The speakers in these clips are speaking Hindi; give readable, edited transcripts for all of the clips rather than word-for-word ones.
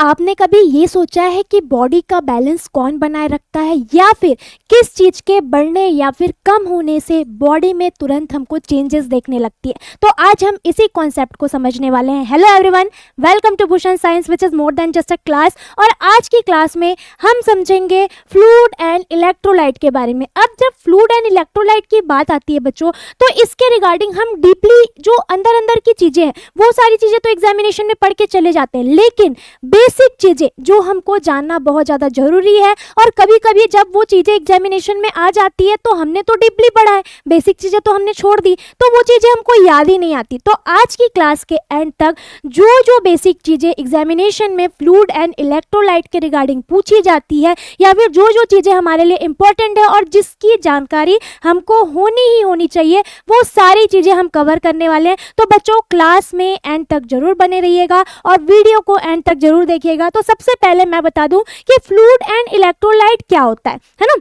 आपने कभी ये सोचा है कि बॉडी का बैलेंस कौन बनाए रखता है, या फिर किस चीज़ के बढ़ने या फिर कम होने से बॉडी में तुरंत हमको चेंजेस देखने लगती है? तो आज हम इसी कॉन्सेप्ट को समझने वाले हैं। Hello everyone, welcome to Bhushan science which is more than just a class. और आज की क्लास में हम समझेंगे फ्लूइड एंड इलेक्ट्रोलाइट के बारे में। अब जब फ्लूइड एंड इलेक्ट्रोलाइट की बात आती है बच्चों, तो इसके रिगार्डिंग हम डीपली जो अंदर अंदर की चीज़ें हैं वो सारी चीज़ें तो एग्जामिनेशन में पढ़ के चले जाते हैं, लेकिन बेसिक चीज़ें जो हमको जानना बहुत ज़्यादा ज़रूरी है। और कभी कभी जब वो चीज़ें एग्जामिनेशन में आ जाती है तो हमने तो डीपली पढ़ा है, बेसिक चीज़ें तो हमने छोड़ दी, तो वो चीज़ें हमको याद ही नहीं आती। तो आज की क्लास के एंड तक जो जो बेसिक चीज़ें एग्जामिनेशन में फ्लूइड एंड इलेक्ट्रोलाइट के रिगार्डिंग पूछी जाती है, या फिर जो जो चीज़ें हमारे लिए इंपॉर्टेंट है और जिसकी जानकारी हमको होनी ही होनी चाहिए, वो सारी चीज़ें हम कवर करने वाले हैं। तो बच्चों क्लास में एंड तक जरूर बने रहिएगा और वीडियो को एंड तक जरूर देखिएगा। तो सबसे पहले मैं बता दूं कि फ्लूइड एंड इलेक्ट्रोलाइट क्या होता है ना।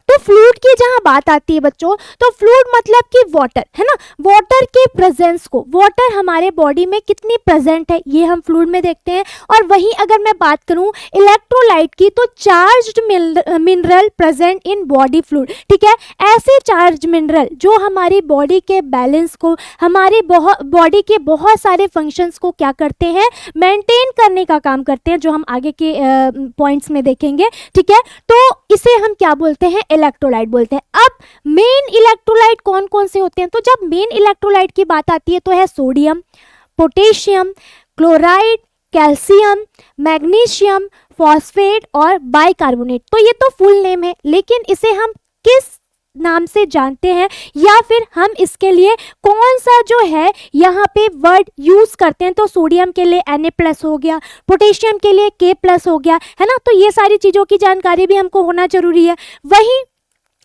तो फ्लूइड की जहां बात आती है बच्चों, तो फ्लूइड मतलब कि वाटर है ना, वाटर के प्रेजेंस को, वाटर हमारे बॉडी में कितनी प्रेजेंट है ये हम फ्लूइड में देखते हैं। और वहीं अगर मैं बात करूं इलेक्ट्रोलाइट की, तो charged mineral present in body fluid. ठीक है, ऐसे चार्ज मिनरल जो हमारी बॉडी के बैलेंस को, हमारी बॉडी के बहुत सारे फंक्शंस को क्या करते हैं, मेंटेन करने का काम करते हैं, जो हम आगे के पॉइंट्स में देखेंगे। ठीक है, तो इसे हम क्या बोलते हैं, इलेक्ट्रोलाइट बोलते हैं। अब मेन इलेक्ट्रोलाइट कौन कौन से होते हैं, तो जब मेन इलेक्ट्रोलाइट की बात आती है तो है sodium, potassium, chloride, calcium, magnesium, phosphate और बाइकार्बोनेट। तो ये तो फुल नेम है, लेकिन इसे हम किस नाम से जानते हैं, या फिर हम इसके लिए कौन सा जो है यहाँ पे वर्ड यूज करते हैं। तो सोडियम के लिए Na+ हो गया, पोटेशियम के लिए K+ हो गया, है ना। तो ये सारी चीज़ों की जानकारी भी हमको होना जरूरी है। वहीं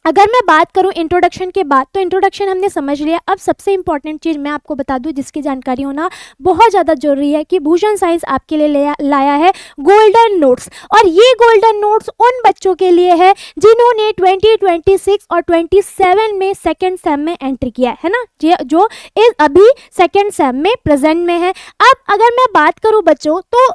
अगर मैं बात करूं इंट्रोडक्शन के बाद, तो इंट्रोडक्शन हमने समझ लिया। अब सबसे इंपॉर्टेंट चीज़ मैं आपको बता दूं जिसकी जानकारी होना बहुत ज़्यादा जरूरी है, कि भूषण साइंस आपके लिए लाया है गोल्डन नोट्स। और ये गोल्डन नोट्स उन बच्चों के लिए है जिन्होंने 2026 और 27 में सेकेंड सेम में एंट्री किया है ना, जो इस अभी सेकेंड सेम में प्रेजेंट में है। अब अगर मैं बात करूँ बच्चों, तो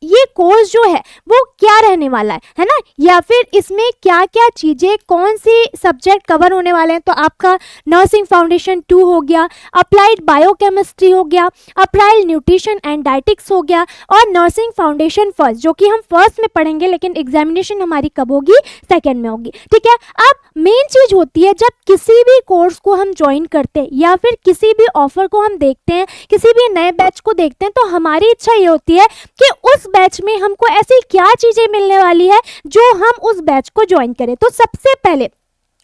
ये कोर्स जो है वो क्या रहने वाला है ना, या फिर इसमें क्या क्या चीज़ें, कौन सी सब्जेक्ट कवर होने वाले हैं। तो आपका नर्सिंग फाउंडेशन 2 हो गया, अप्लाइड बायोकेमिस्ट्री हो गया, अप्लाइड न्यूट्रिशन एंड डाइटिक्स हो गया, और नर्सिंग फाउंडेशन फर्स्ट, जो कि हम फर्स्ट में पढ़ेंगे, लेकिन एग्जामिनेशन हमारी कब होगी, सेकेंड में होगी। ठीक है, अब मेन चीज़ होती है जब किसी भी कोर्स को हम ज्वाइन करते हैं या फिर किसी भी ऑफर को हम देखते हैं, किसी भी नए बैच को देखते हैं, तो हमारी इच्छा ये होती है कि उस बैच में हमको ऐसी क्या चीजें मिलने वाली है जो हम उस बैच को ज्वाइन करें। तो सबसे पहले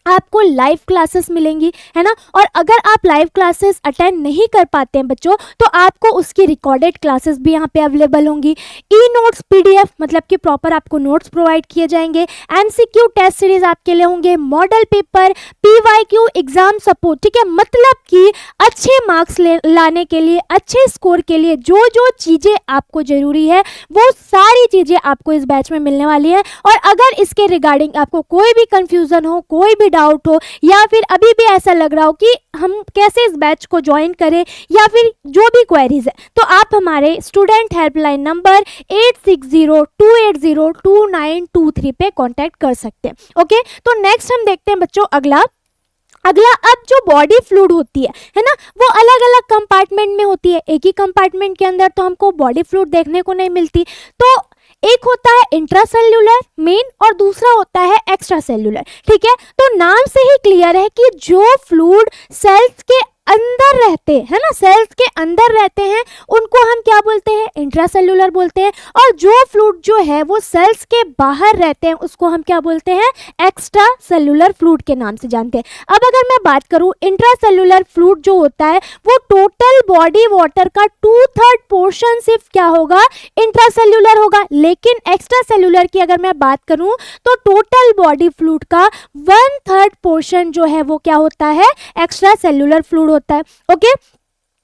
आपको लाइव क्लासेस मिलेंगी, है ना। और अगर आप लाइव क्लासेस अटेंड नहीं कर पाते हैं बच्चों, तो आपको उसकी रिकॉर्डेड क्लासेस भी यहाँ पे अवेलेबल होंगी। ई नोट्स PDF मतलब कि प्रॉपर आपको नोट्स प्रोवाइड किए जाएंगे। MCQ टेस्ट सीरीज आपके लिए होंगे, model paper, PYQ exam support. ठीक है, मतलब कि अच्छे मार्क्स लाने के लिए, अच्छे स्कोर के लिए जो जो चीज़ें आपको जरूरी है, वो सारी चीज़ें आपको इस बैच में मिलने वाली है। और अगर इसके रिगार्डिंग आपको कोई भी कंफ्यूजन हो, कोई भी डाउट हो, या फिर अभी भी ऐसा लग रहा हो कि हम कैसे इस बैच को ज्वाइन करें, या फिर जो भी क्वेरीज है, तो आप हमारे स्टूडेंट हेल्पलाइन नंबर 8602802923 पे कांटेक्ट कर सकते हैं। ओके, तो नेक्स्ट हम देखते हैं बच्चों अगला। अब जो बॉडी फ्लूइड होती है ना, वो अलग अलग कंपार्टमेंट में होती है। एक ही कंपार्टमेंट के अंदर तो हमको बॉडी फ्लूइड देखने को नहीं मिलती। तो एक होता है इंट्रासेल्यूलर मेन, और दूसरा होता है एक्स्ट्रा सेल्यूलर। ठीक है, तो नाम से ही क्लियर है कि जो फ्लूइड सेल्स के अंदर रहते हैं, है ना, सेल्स के अंदर रहते हैं, उनको हम क्या बोलते हैं, इंट्रासेल्यूलर बोलते हैं। और जो फ्लूइड जो है वो सेल्स के बाहर रहते हैं, उसको हम क्या बोलते हैं, एक्स्ट्रा सेल्यूलर फ्लूइड के नाम से जानते हैं। अब अगर मैं बात करूं इंट्रासेल्यूलर फ्लूइड जो होता है, वो टोटल बॉडी वाटर का 2/3 पोर्शन सिर्फ क्या होगा, इंट्रासेल्यूलर होगा। लेकिन एक्स्ट्रा सेल्यूलर की अगर मैं बात करूं, तो टोटल बॉडी फ्लूइड का 1/3 पोर्शन जो है वो क्या होता है, एक्स्ट्रा सेल्यूलर फ्लूइड होता है। ओके,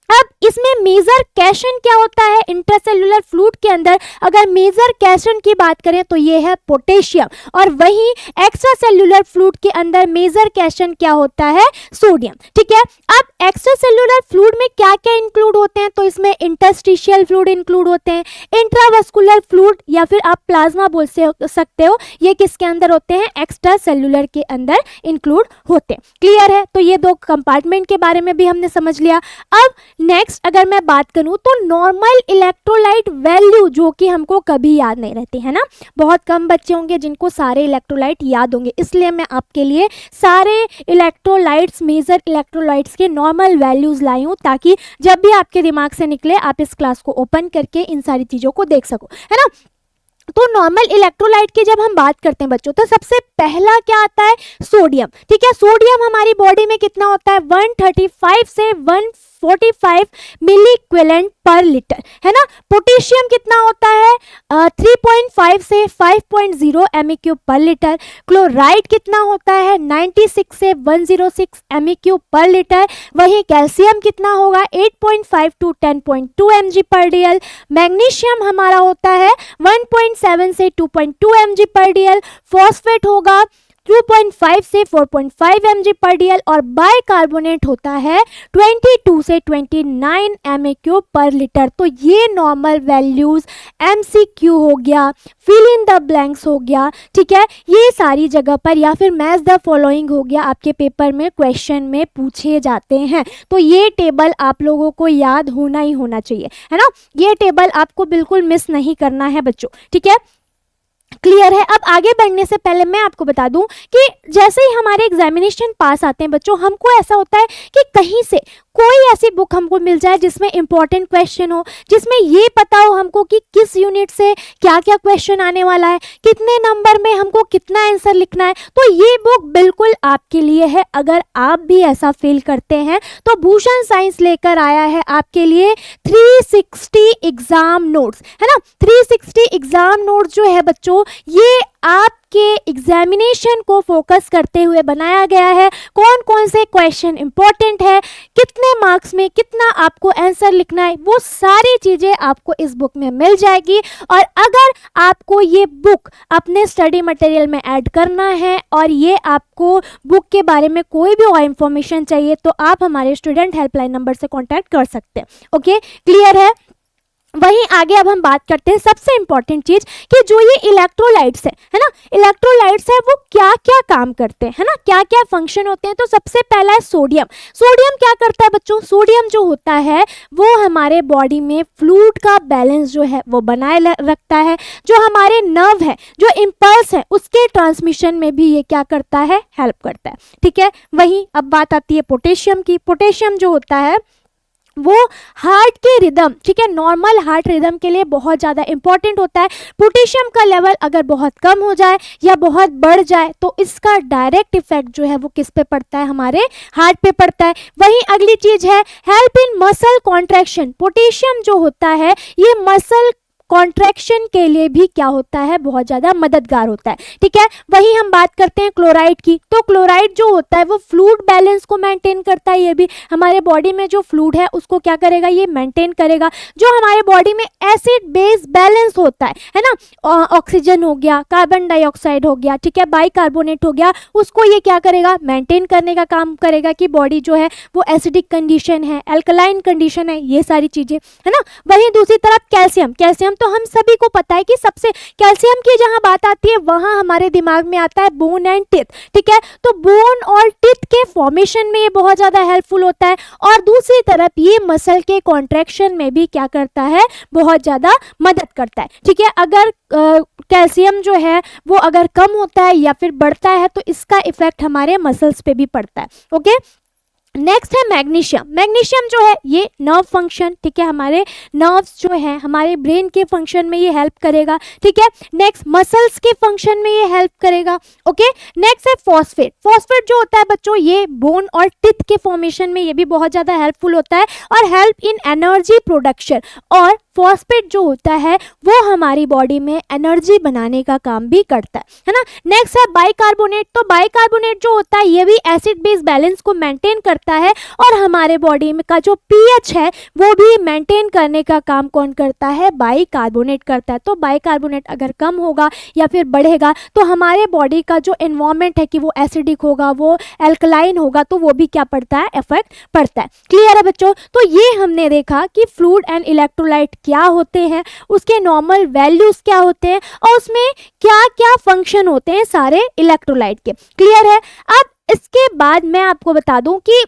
अब इसमें मेजर कैशन क्या होता है इंट्रासेल्युलर फ्लूइड के अंदर? अगर मेजर कैशन की बात करें तो ये है पोटेशियम, और वहीं एक्स्ट्रा सेल्युलर फ्लूइड के अंदर मेजर कैशन क्या होता है? सोडियम। ठीक है, अब एक्स्ट्रा सेल्युलर फ्लूइड में क्या क्या इंक्लूड होते हैं? तो इसमें इंटरस्टिशियल फ्लूइड इंक्लूड होते हैं, इंट्रावस्कुलर फ्लूइड या फिर आप प्लाज्मा बोल सकते हो, ये किसके अंदर होते हैं? एक्स्ट्रा सेल्युलर के अंदर इंक्लूड होते हैं। क्लियर है? तो ये दो कंपार्टमेंट के बारे में भी हमने समझ लिया। अब नेक्स्ट अगर मैं बात करूं तो नॉर्मल इलेक्ट्रोलाइट वैल्यू, जो कि हमको कभी याद नहीं रहती है ना, बहुत कम बच्चे होंगे जिनको सारे इलेक्ट्रोलाइट याद होंगे, इसलिए मैं आपके लिए सारे इलेक्ट्रोलाइट्स, मेजर इलेक्ट्रोलाइट्स के नॉर्मल वैल्यूज लाई हूं, ताकि जब भी आपके दिमाग से निकले आप इस क्लास को ओपन करके इन सारी चीज़ों को देख सको, है ना। तो नॉर्मल इलेक्ट्रोलाइट की जब हम बात करते हैं बच्चों, तो सबसे पहला क्या आता है? सोडियम। ठीक है, सोडियम हमारी बॉडी में कितना होता है? 135 से 145 मिली इक्विवेलेंट पर लीटर, है ना। पोटेशियम कितना होता है? 3.5 से 5.0 MEQ पर लीटर। क्लोराइड कितना होता है? 96 से 106 MEQ पर लीटर। वही कैल्शियम कितना होगा? 8.5 टू 10.2 mg पर DL। मैग्नीशियम हमारा होता है 1.7 से 2.2 mg पर DL। फॉस्फेट होगा 2.5 से 4.5 mg पर DL, और बाइकार्बोनेट होता है 22 से 29 MEQ पर लीटर। तो ये नॉर्मल वैल्यूज MCQ हो गया, फिल इन द ब्लैंक्स हो गया, ठीक है, ये सारी जगह पर, या फिर मैच द फॉलोइंग हो गया, आपके पेपर में क्वेश्चन में पूछे जाते हैं। तो ये टेबल आप लोगों को याद होना ही होना चाहिए, है ना। ये टेबल आपको बिल्कुल मिस नहीं करना है बच्चों, ठीक है। क्लियर है? अब आगे बढ़ने से पहले मैं आपको बता दूं कि जैसे ही हमारे एग्जामिनेशन पास आते हैं बच्चों, हमको ऐसा होता है कि कहीं से कोई ऐसी बुक हमको मिल जाए जिसमें इंपॉर्टेंट क्वेश्चन हो, जिसमें ये पता हो हमको कि किस यूनिट से क्या क्या क्वेश्चन आने वाला है, कितने नंबर में हमको कितना आंसर लिखना है। तो ये बुक बिल्कुल आपके लिए है। अगर आप भी ऐसा फील करते हैं तो भूषण साइंस लेकर आया है आपके लिए 360 एग्जाम नोट्स, है ना। 360 एग्जाम नोट्स जो है बच्चों, ये आपके एग्जामिनेशन को फोकस करते हुए बनाया गया है। कौन कौन से क्वेश्चन इंपॉर्टेंट है, कितने मार्क्स में कितना आपको आंसर लिखना है, वो सारी चीज़ें आपको इस बुक में मिल जाएगी। और अगर आपको ये बुक अपने स्टडी मटेरियल में ऐड करना है और ये आपको बुक के बारे में कोई भी और इन्फॉर्मेशन चाहिए, तो आप हमारे स्टूडेंट हेल्पलाइन नंबर से कॉन्टैक्ट कर सकते हैं। ओके, क्लियर है? वहीं आगे अब हम बात करते हैं सबसे इंपॉर्टेंट चीज कि जो ये इलेक्ट्रोलाइट्स है ना, इलेक्ट्रोलाइट्स है वो क्या क्या काम करते हैं, है ना, क्या क्या फंक्शन होते हैं। तो सबसे पहला है सोडियम। सोडियम क्या करता है बच्चों? सोडियम जो होता है वो हमारे बॉडी में फ्लूइड का बैलेंस जो है वो बनाए रखता है। जो हमारे नर्व है, जो इम्पल्स है, उसके ट्रांसमिशन में भी ये क्या करता है? हेल्प करता है, ठीक है। वहीं अब बात आती है पोटेशियम की। पोटेशियम जो होता है वो हार्ट के रिदम, ठीक है, नॉर्मल हार्ट रिदम के लिए बहुत ज़्यादा इंपॉर्टेंट होता है। पोटेशियम का लेवल अगर बहुत कम हो जाए या बहुत बढ़ जाए तो इसका डायरेक्ट इफेक्ट जो है वो किस पे पड़ता है? हमारे हार्ट पे पड़ता है। वहीं अगली चीज है help in muscle contraction. Potassium जो होता है ये मसल कॉन्ट्रैक्शन के लिए भी क्या होता है? बहुत ज़्यादा मददगार होता है, ठीक है। वहीं हम बात करते हैं क्लोराइड की। तो क्लोराइड जो होता है वो फ्लूइड बैलेंस को मेंटेन करता है। ये भी हमारे बॉडी में जो फ्लूइड है उसको क्या करेगा? ये मेंटेन करेगा। जो हमारे बॉडी में एसिड बेस बैलेंस होता है ना, ऑक्सीजन हो गया, कार्बन डाइऑक्साइड हो गया, ठीक है, बाइकार्बोनेट हो गया, उसको ये क्या करेगा? मेंटेन करने का काम करेगा कि बॉडी जो है वो एसिडिक कंडीशन है, अल्कलाइन कंडीशन है, ये सारी चीज़ें, है ना। वहीं दूसरी तरफ कैल्शियम। कैल्शियम तो हम सभी को पता है कि सबसे कैल्शियम की जहां बात आती है वहां हमारे दिमाग में आता है बोन एंड टिथ, ठीक है। तो बोन और टिथ के फॉर्मेशन में ये बहुत ज़्यादा हेल्पफुल होता है, और दूसरी तरफ ये मसल के कॉन्ट्रैक्शन में भी क्या करता है? बहुत ज़्यादा मदद करता है, ठीक है। अगर कैल्शियम जो है वो अगर कम होता है या फिर बढ़ता है तो इसका इफेक्ट हमारे मसल्स पे भी पड़ता है। ओके, नेक्स्ट है मैग्नीशियम। मैग्नीशियम जो है ये नर्व फंक्शन, ठीक है, हमारे नर्व्स जो है हमारे ब्रेन के फंक्शन में ये हेल्प करेगा, ठीक है। नेक्स्ट मसल्स के फंक्शन में ये हेल्प करेगा। ओके, नेक्स्ट है फॉस्फेट। फॉस्फेट जो होता है बच्चों ये बोन और टिथ के फॉर्मेशन में ये भी बहुत ज़्यादा हेल्पफुल होता है और हेल्प इन एनर्जी प्रोडक्शन। और फॉस्फेट जो होता है वो हमारी बॉडी में एनर्जी बनाने का काम भी करता है ना। नेक्स्ट है बाइकार्बोनेट। तो बाइकार्बोनेट जो होता है ये भी एसिड बेस बैलेंस को मेंटेन करता करता है, और हमारे बॉडी में का जो पीएच है वो भी मेंटेन करने का काम कौन करता है, बाइकार्बोनेट करता है। तो बाइकार्बोनेट अगर कम होगा या फिर बढ़ेगा तो हमारे बॉडी का जो एनवायरनमेंट है कि वो एसिडिक होगा, वो एल्कलाइन होगा, तो वो भी क्या पड़ता है, इफेक्ट पड़ता है। क्लियर है बच्चों? तो ये हमने देखा कि फ्लूइड एंड इलेक्ट्रोलाइट क्या होते हैं, उसके नॉर्मल वैल्यूज क्या होते हैं, और उसमें क्या क्या फंक्शन होते हैं सारे इलेक्ट्रोलाइट के। क्लियर है? अब इसके बाद मैं आपको बता दूं कि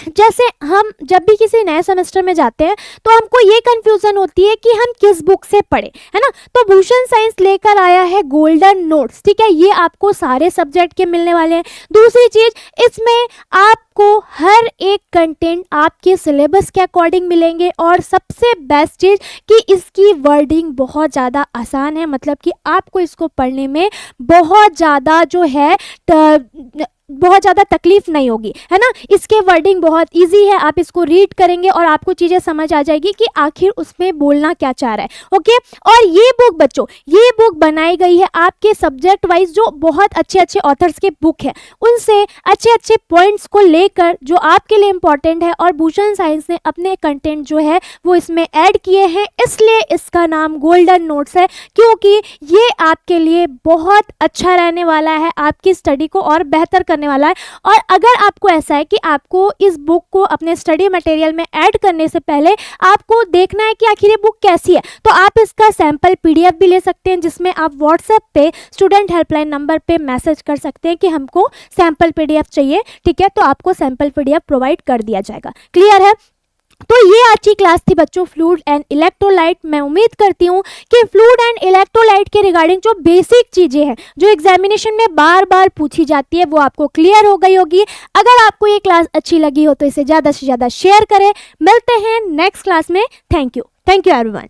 जैसे हम जब भी किसी नए सेमेस्टर में जाते हैं तो हमको ये कंफ्यूजन होती है कि हम किस बुक से पढ़ें, है ना। तो भूषण साइंस लेकर आया है गोल्डन नोट्स, ठीक है, ये आपको सारे सब्जेक्ट के मिलने वाले हैं। दूसरी चीज, इसमें आपको हर एक कंटेंट आपके सिलेबस के अकॉर्डिंग मिलेंगे, और सबसे बेस्ट चीज कि इसकी वर्डिंग बहुत ज़्यादा आसान है, मतलब कि आपको इसको पढ़ने में बहुत ज़्यादा जो है बहुत ज़्यादा तकलीफ नहीं होगी, है ना। इसके वर्डिंग बहुत इजी है, आप इसको रीड करेंगे और आपको चीज़ें समझ आ जाएगी कि आखिर उसमें बोलना क्या चाह रहा है। ओके, और ये बुक बच्चों, ये बुक बनाई गई है आपके सब्जेक्ट वाइज, जो बहुत अच्छे अच्छे ऑथर्स के बुक है उनसे अच्छे अच्छे पॉइंट्स को लेकर जो आपके लिए इंपॉर्टेंट है, और भूषण साइंस ने अपने कंटेंट जो है वो इसमें ऐड किए हैं, इसलिए इसका नाम गोल्डन नोट्स है, क्योंकि ये आपके लिए बहुत अच्छा रहने वाला है, आपकी स्टडी को और बेहतर करने वाला है। और अगर आपको ऐसा है कि आपको इस बुक को अपने स्टडी मटेरियल में ऐड करने से पहले आपको देखना है कि आखिर ये बुक कैसी है, तो आप इसका सैंपल पीडीएफ भी ले सकते हैं, जिसमें आप व्हाट्सएप पे स्टूडेंट हेल्पलाइन नंबर पे मैसेज कर सकते हैं कि हमको सैंपल पीडीएफ चाहिए, ठीक है, तो आपको सैंपल पीडीएफ प्रोवाइड कर दिया जाएगा। क्लियर है? तो ये आज की क्लास थी बच्चों फ्लूइड एंड इलेक्ट्रोलाइट। मैं उम्मीद करती हूँ कि फ्लूइड एंड इलेक्ट्रोलाइट के रिगार्डिंग जो बेसिक चीज़ें हैं जो एग्जामिनेशन में बार बार पूछी जाती है वो आपको क्लियर हो गई होगी। अगर आपको ये क्लास अच्छी लगी हो तो इसे ज़्यादा से ज़्यादा शेयर करें। मिलते हैं नेक्स्ट क्लास में। Thank you everyone.